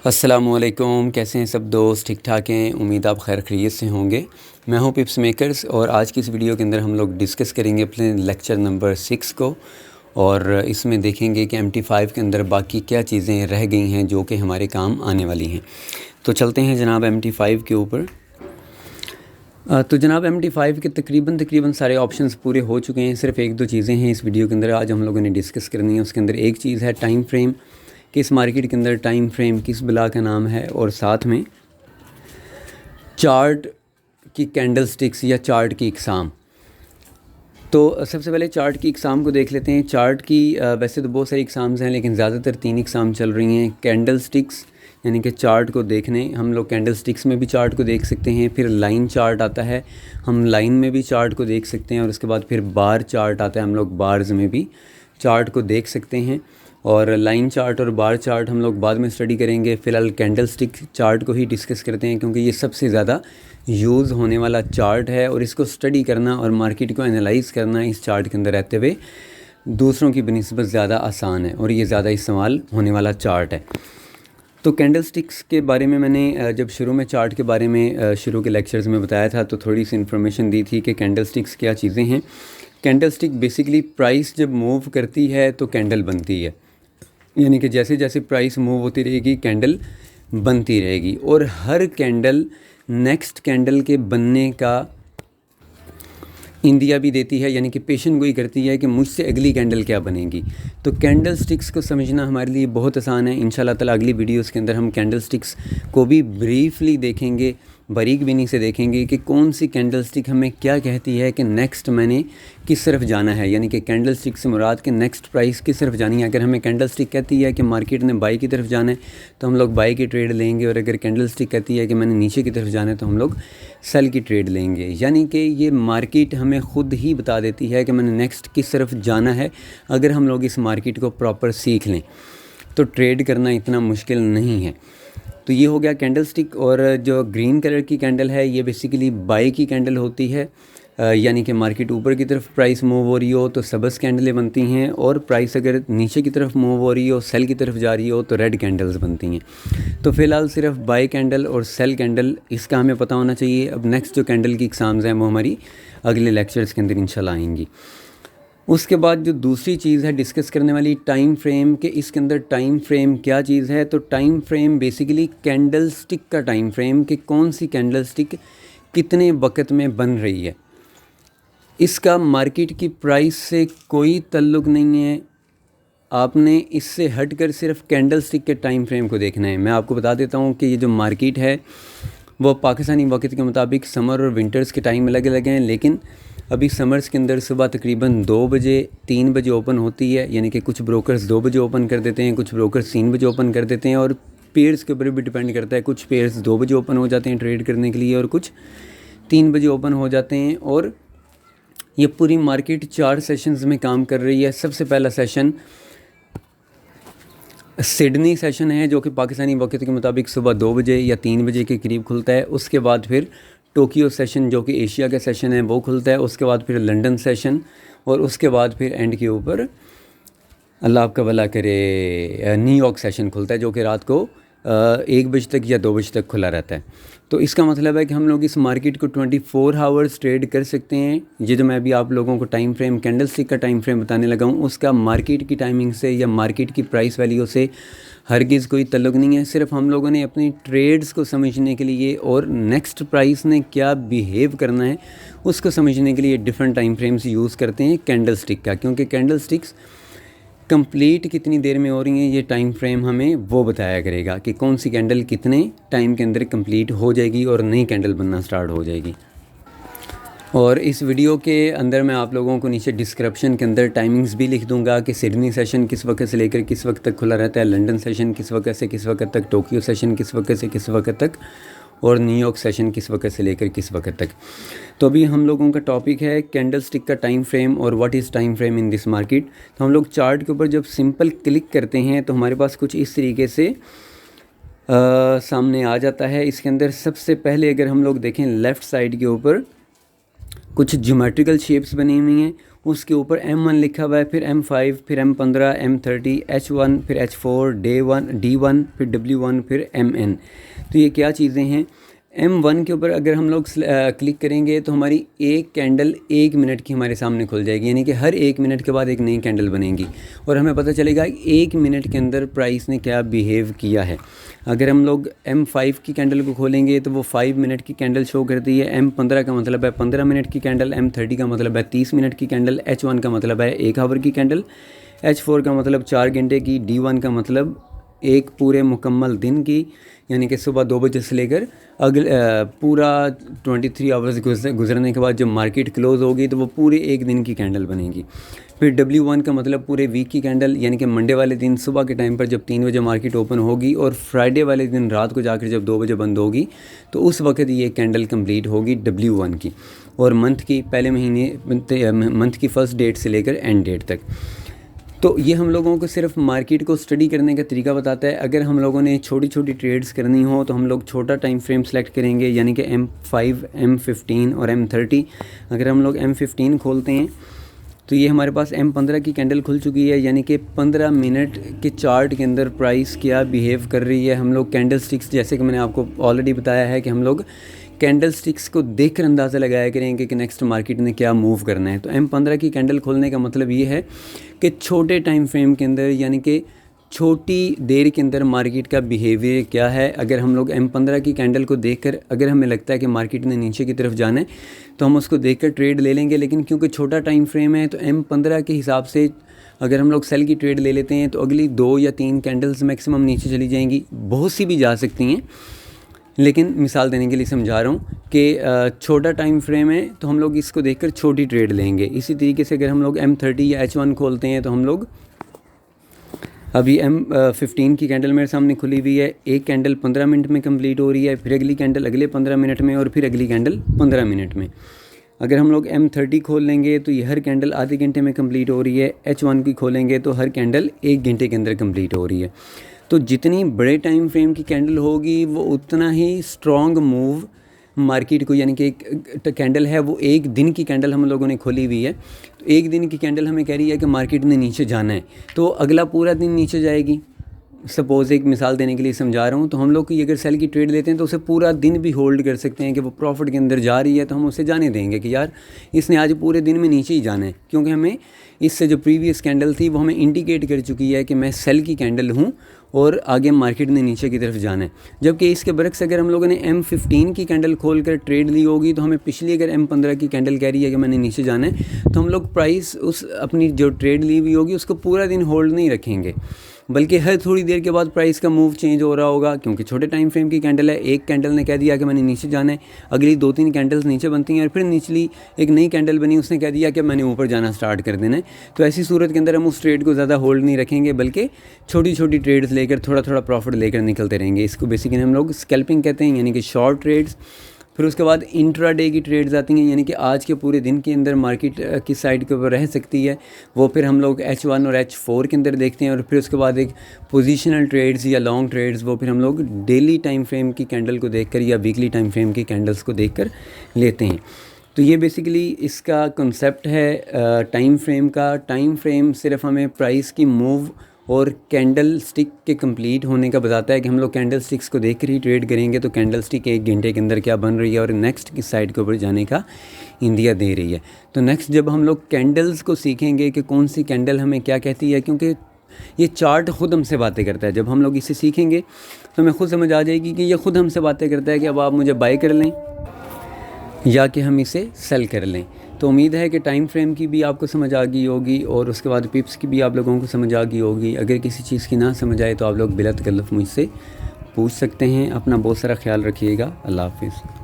अस्सलामुअलैकुम, कैसे हैं सब दोस्त? ठीक ठाक हैं, उम्मीद आप खैर खैरियत से होंगे। मैं हूं पिप्स मेकर्स और आज की इस वीडियो के अंदर हम लोग डिस्कस करेंगे अपने लेक्चर नंबर 6 को और इसमें देखेंगे कि MT5 के अंदर बाकी क्या चीज़ें रह गई हैं जो कि हमारे काम आने वाली हैं। तो चलते हैं जनाब MT5 के ऊपर। तो जनाब MT5 के तकरीबन सारे ऑप्शंस पूरे हो चुके हैं। सिर्फ एक दो चीज़ें हैं इस वीडियो के अंदर आज हम लोगों ने डिस्कस करनी है। उसके अंदर एक चीज़ है टाइम फ्रेम, कि इस मार्केट के अंदर टाइम फ्रेम किस बिला का नाम है, और साथ में चार्ट की कैंडल स्टिक्स या चार्ट की इकसाम। तो सबसे पहले चार्ट की इकसाम को देख लेते हैं। चार्ट की वैसे तो बहुत सारी इकसाम्स हैं, लेकिन ज़्यादातर 3 इकसाम चल रही हैं। कैंडल स्टिक्स यानी कि चार्ट को देखने, हम लोग कैंडल स्टिक्स में भी चार्ट को देख सकते हैं। फिर लाइन चार्ट आता है, हम लाइन में भी चार्ट को देख सकते हैं। और उसके बाद फिर बार चार्ट आता है, हम लोग बार्स में भी चार्ट को देख सकते हैं। और लाइन चार्ट और बार चार्ट हम लोग बाद में स्टडी करेंगे। फ़िलहाल कैंडल स्टिक चार्ट को ही डिस्कस करते हैं, क्योंकि ये सबसे ज़्यादा यूज़ होने वाला चार्ट है और इसको स्टडी करना और मार्केट को एनालाइज करना इस चार्ट के अंदर रहते हुए दूसरों की बनिस्बत ज़्यादा आसान है और ये ज़्यादा इस्तेमाल होने वाला चार्ट है। तो कैंडल स्टिक्स के बारे में मैंने जब शुरू में चार्ट के बारे में शुरू के लेक्चर्स में बताया था तो थोड़ी सी इन्फॉर्मेशन दी थी कि कैंडल स्टिक्स क्या चीज़ें हैं। कैंडल स्टिक बेसिकली प्राइस जब मूव करती है तो कैंडल बनती है, यानी कि जैसे जैसे प्राइस मूव होती रहेगी कैंडल बनती रहेगी। और हर कैंडल नेक्स्ट कैंडल के बनने का इंदिया भी देती है, यानी कि पेशन गोई करती है कि मुझसे अगली कैंडल क्या बनेगी। तो कैंडल स्टिक्स को समझना हमारे लिए बहुत आसान है। इंशाल्लाह ताला अगली वीडियोस के अंदर हम कैंडल स्टिक्स को भी ब्रीफली देखेंगे, बारीक बीनी से देखेंगे कि कौन सी कैंडल स्टिक हमें क्या कहती है कि नेक्स्ट मैंने किस तरफ जाना है, यानी कि कैंडल स्टिक से मुराद के नेक्स्ट प्राइस किस तरफ जानी है। अगर हमें कैंडल स्टिक कहती है कि मार्केट ने बाई की तरफ जाना है तो हम लोग बाई की ट्रेड लेंगे, और अगर कैंडल स्टिक कहती है कि मैंने नीचे की तरफ जाना है तो हम लोग सेल की ट्रेड लेंगे। यानी कि ये मार्केट हमें ख़ुद ही बता देती है कि मैंने नेक्स्ट किस तरफ जाना है। अगर हम लोग इस मार्केट को प्रॉपर सीख लें तो ट्रेड करना इतना मुश्किल नहीं है। तो ये हो गया कैंडल स्टिक। और जो ग्रीन कलर की कैंडल है ये बेसिकली बाई की कैंडल होती है, यानी कि मार्केट ऊपर की तरफ प्राइस मूव हो रही हो तो सब्ज़ कैंडलें बनती हैं, और प्राइस अगर नीचे की तरफ मूव हो रही हो, सेल की तरफ जा रही हो तो रेड कैंडल्स बनती हैं। तो फ़िलहाल सिर्फ बाई कैंडल और सेल कैंडल इसका हमें पता होना चाहिए। अब नेक्स्ट जो कैंडल की एग्ज़ाम्स हैं वो हमारी अगले लेक्चर्स के अंदर इंशाल्लाह आएंगी। उसके बाद जो दूसरी चीज़ है डिस्कस करने वाली टाइम फ्रेम, के इसके अंदर टाइम फ्रेम क्या चीज़ है। तो time frame basically candle stick का टाइम फ्रेम, कि कौन सी कैंडल स्टिक कितने वक्त में बन रही है। इसका मार्केट की प्राइस से कोई ताल्लुक़ नहीं है, आपने इससे हटकर सिर्फ कैंडल स्टिक के टाइम फ्रेम को देखना है। मैं आपको बता देता हूँ कि ये जो मार्केट है वो पाकिस्तानी वक्त के मुताबिक समर और विंटर्स के टाइम अलग अलग हैं, लेकिन अभी समर्स के अंदर सुबह तकरीबन 2 बजे 3 बजे ओपन होती है, यानी कि कुछ ब्रोकर्स 2 बजे ओपन कर देते हैं, कुछ ब्रोकर्स 3 बजे ओपन कर देते हैं, और पेयर्स के ऊपर भी डिपेंड करता है। कुछ पेयर्स 2 बजे ओपन हो जाते हैं ट्रेड करने के लिए और कुछ 3 बजे ओपन हो जाते हैं। और ये पूरी मार्केट 4 सेशंस में काम कर रही है। सबसे पहला सेशन सिडनी सेशन है जो कि पाकिस्तानी वक्त के मुताबिक सुबह 2 बजे या 3 बजे के करीब खुलता है। उसके बाद फिर टोक्यो सेशन जो कि एशिया का सेशन है वो खुलता है। उसके बाद फिर लंदन सेशन, और उसके बाद फिर एंड के ऊपर अल्लाह आपका भला करे न्यूयॉर्क सेशन खुलता है जो कि रात को 1 बजे तक या 2 बजे तक खुला रहता है। तो इसका मतलब है कि हम लोग इस मार्केट को 24 आवर्स ट्रेड कर सकते हैं। ये जो मैं अभी आप लोगों को टाइम फ्रेम कैंडल स्टिक का टाइम फ्रेम बताने लगा हूँ उसका मार्केट की टाइमिंग से या मार्केट की प्राइस वैल्यू से हरगिज़ कोई तल्लुक़ नहीं है। सिर्फ हम लोगों ने अपनी ट्रेड्स को समझने के लिए और नेक्स्ट प्राइस ने क्या बिहेव करना है उसको समझने के लिए डिफरेंट टाइम फ्रेम्स यूज़ करते हैं कैंडल स्टिक का, क्योंकि कैंडल स्टिक्स कंप्लीट कितनी देर में हो रही हैं ये टाइम फ्रेम हमें वो बताया करेगा कि कौन सी कैंडल कितने टाइम के अंदर कंप्लीट हो जाएगी और नई कैंडल बनना स्टार्ट हो जाएगी। और इस वीडियो के अंदर मैं आप लोगों को नीचे डिस्क्रिप्शन के अंदर टाइमिंग्स भी लिख दूंगा कि सिडनी सेशन किस वक्त से लेकर किस वक्त तक खुला रहता है, लंदन सेशन किस वक्त से किस वक्त तक, टोक्यो सेशन किस वक्त से किस वक्त तक, और न्यूयॉर्क सेशन किस वक्त से लेकर किस वक्त तक। तो अभी हम लोगों का टॉपिक है कैंडल स्टिक का टाइम फ्रेम और what is time frame in this market. तो हम लोग चार्ट के ऊपर जब सिंपल क्लिक करते हैं तो हमारे पास कुछ इस तरीके से सामने आ जाता है। इसके अंदर सबसे पहले अगर हम लोग देखें लेफ़्ट साइड के ऊपर कुछ ज्योमेट्रिकल शेप्स बनी हुई हैं, उसके ऊपर M1 लिखा हुआ है, फिर M5, फिर M15, M30, H1, फिर H4, D1, फिर W1, फिर MN। तो ये क्या चीज़ें हैं? M1 के ऊपर अगर हम लोग क्लिक करेंगे तो हमारी एक कैंडल 1 मिनट की हमारे सामने खुल जाएगी, यानी कि हर 1 मिनट के बाद एक नई कैंडल बनेगी और हमें पता चलेगा 1 मिनट के अंदर प्राइस ने क्या बिहेव किया है। अगर हम लोग M5 की कैंडल को खोलेंगे तो वो 5 मिनट की कैंडल शो करती है, M15 का मतलब है 15 मिनट की कैंडल, M30 का मतलब है 30 मिनट की कैंडल, H1 का मतलब है 1 आवर की कैंडल, H4 का मतलब 4 घंटे की, D1 का मतलब एक पूरे मुकम्मल दिन की, यानी कि सुबह 2 बजे से लेकर अगले पूरा 23 आवर्स गुजरने के बाद जब मार्केट क्लोज़ होगी तो वो पूरे एक दिन की कैंडल बनेगी। फिर W1 का मतलब पूरे वीक की कैंडल, यानी कि मंडे वाले दिन सुबह के टाइम पर जब 3 बजे मार्केट ओपन होगी और फ्राइडे वाले दिन रात को जाकर जब 2 बजे बंद होगी तो उस वक्त ये कैंडल कंप्लीट होगी W1 की। और मंथ की पहले महीने मंथ की फर्स्ट डेट से लेकर एंड डेट तक। तो ये हम लोगों को सिर्फ मार्केट को स्टडी करने का तरीका बताता है। अगर हम लोगों ने छोटी छोटी ट्रेड्स करनी हो तो हम लोग छोटा टाइम फ्रेम सेलेक्ट करेंगे, यानी कि M5, M15 और M30। अगर हम लोग M15 खोलते हैं तो ये हमारे पास M15 की कैंडल खुल चुकी है, यानी कि 15 मिनट के चार्ट के अंदर प्राइस क्या बिहेव कर रही है। हम लोग कैंडल स्टिक्स, जैसे कि मैंने आपको ऑलरेडी बताया है कि हम लोग कैंडल स्टिक्स को देखकर अंदाज़ा लगाया करेंगे कि नेक्स्ट मार्केट ने क्या मूव करना है। तो M15 की कैंडल खोलने का मतलब ये है कि छोटे टाइम फ्रेम के अंदर, यानी कि छोटी देर के अंदर मार्केट का बिहेवियर क्या है। अगर हम लोग M15 की कैंडल को देखकर अगर हमें लगता है कि मार्केट ने नीचे की तरफ जाना है तो हम उसको देखकर ट्रेड ले लेंगे, लेकिन क्योंकि छोटा टाइम फ्रेम है तो M15 के हिसाब से अगर हम लोग सेल की ट्रेड ले लेते हैं तो अगली 2 या 3 कैंडल्स मैक्सिमम नीचे चली जाएंगी, बहुत सी भी जा सकती हैं, लेकिन मिसाल देने के लिए समझा रहा हूँ कि छोटा टाइम फ्रेम है तो हम लोग इसको देखकर छोटी ट्रेड लेंगे। इसी तरीके से अगर हम लोग M30 या H1 खोलते हैं तो हम लोग, अभी M15 की कैंडल मेरे सामने खुली हुई है, एक कैंडल 15 मिनट में कंप्लीट हो रही है, फिर अगली कैंडल अगले 15 मिनट में और फिर अगली कैंडल 15 मिनट में। अगर हम लोग M30 खोल लेंगे तो ये हर कैंडल आधे घंटे में कंप्लीट हो रही है, H1 की खोलेंगे तो हर कैंडल 1 घंटे के अंदर कंप्लीट हो रही है। तो जितनी बड़े टाइम फ्रेम की कैंडल होगी वो उतना ही स्ट्रॉन्ग मूव मार्केट को, यानी कि एक कैंडल है वो एक दिन की कैंडल हम लोगों ने खोली हुई है, तो एक दिन की कैंडल हमें कह रही है कि मार्केट ने नीचे जाना है तो अगला पूरा दिन नीचे जाएगी। सपोज़ एक मिसाल देने के लिए समझा रहा हूँ, तो हम लोग की अगर सेल की ट्रेड लेते हैं तो उसे पूरा दिन भी होल्ड कर सकते हैं कि वो प्रॉफिट के अंदर जा रही है, तो हम उसे जाने देंगे कि यार इसने आज पूरे दिन में नीचे ही जाना है, क्योंकि हमें इससे जो प्रीवियस कैंडल थी वो हमें इंडिकेट कर चुकी है कि मैं सेल की कैंडल हूँ और आगे मार्केट ने नीचे की तरफ जाना है। जबकि इसके बरक्स अगर हम लोगों ने M15 की कैंडल खोल कर ट्रेड ली होगी तो हमें पिछली अगर M15 की कैंडल कह रही है कि मैंने नीचे जाना है तो हम लोग प्राइस उस अपनी जो ट्रेड ली हुई होगी उसको पूरा दिन होल्ड नहीं रखेंगे, बल्कि हर थोड़ी देर के बाद प्राइस का मूव चेंज हो रहा होगा, क्योंकि छोटे टाइम फ्रेम की कैंडल है। एक कैंडल ने कह दिया कि मैंने नीचे जाना है, अगली 2-3 कैंडल्स नीचे बनती हैं और फिर निचली एक नई कैंडल बनी, उसने कह दिया कि मैंने ऊपर जाना स्टार्ट कर देना है। तो ऐसी सूरत के अंदर हम उस ट्रेड को ज़्यादा होल्ड नहीं रखेंगे, बल्कि छोटी छोटी ट्रेड्स लेकर थोड़ा थोड़ा प्रॉफिट लेकर निकलते रहेंगे। इसको बेसिकली हम लोग स्कैल्पिंग कहते हैं, यानी कि शॉर्ट ट्रेड्स। फिर उसके बाद इंट्रा डे की ट्रेड्स आती हैं, यानी कि आज के पूरे दिन के अंदर मार्केट किस साइड के ऊपर रह सकती है, वो फिर हम लोग H1 और H4 के अंदर देखते हैं। और फिर उसके बाद एक पोजीशनल ट्रेड्स या लॉन्ग ट्रेड्स, वो फिर हम लोग डेली टाइम फ्रेम की कैंडल को देखकर या वीकली टाइम फ्रेम की कैंडल्स को देखकर लेते हैं। तो ये बेसिकली इसका कंसेप्ट है टाइम फ्रेम का। टाइम फ्रेम सिर्फ हमें प्राइस की मूव और कैंडल स्टिक के कंप्लीट होने का बताता है कि हम लोग कैंडल स्टिक्स को देख कर ही ट्रेड करेंगे तो कैंडल स्टिक 1 घंटे के अंदर क्या बन रही है और नेक्स्ट किस साइड के ऊपर जाने का इंडिया दे रही है। तो नेक्स्ट जब हम लोग कैंडल्स को सीखेंगे कि कौन सी कैंडल हमें क्या कहती है, क्योंकि ये चार्ट ख़ुद हमसे बातें करता है। जब हम लोग इसे सीखेंगे तो हमें खुद समझ आ जाएगी कि ये ख़ुद हमसे बातें करता है कि अब आप मुझे बाय कर लें या कि हम इसे सेल कर लें। तो उम्मीद है कि टाइम फ्रेम की भी आपको समझ आ गई होगी और उसके बाद पिप्स की भी आप लोगों को समझ आ गई होगी। अगर किसी चीज़ की ना समझ आए तो आप लोग बिला तकल्लुफ़ मुझसे पूछ सकते हैं। अपना बहुत सारा ख्याल रखिएगा। अल्लाह हाफ़िज़।